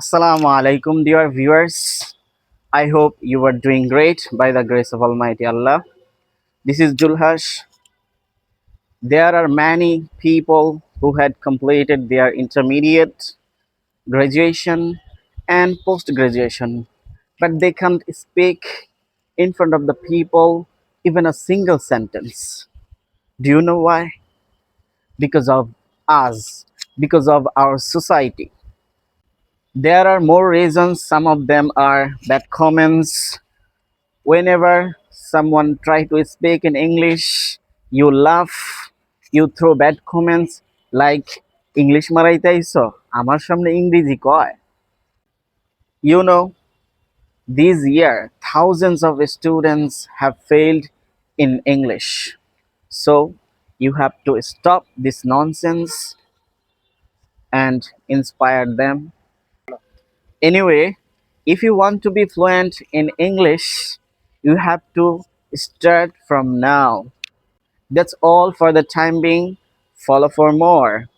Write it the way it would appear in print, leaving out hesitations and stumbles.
Assalamu alaikum, dear viewers. I hope you are doing great by the grace of Almighty Allah. This is Julhash. There are many people who had completed their intermediate, graduation, and post graduation, but they can't speak in front of the people even a single sentence. Do you know why? Because of us, because of our society. There are more reasons. Some of them are bad comments. Whenever someone try to speak in English, you laugh, you throw bad comments like English মারাইতাইছো আমার সামনে ইংরেজি কয়. You know, this year thousands of students have failed in English. So you have to stop this nonsense and inspire them. Anyway, if you want to be fluent in English, you have to start from now. That's all for the time being. Follow for more.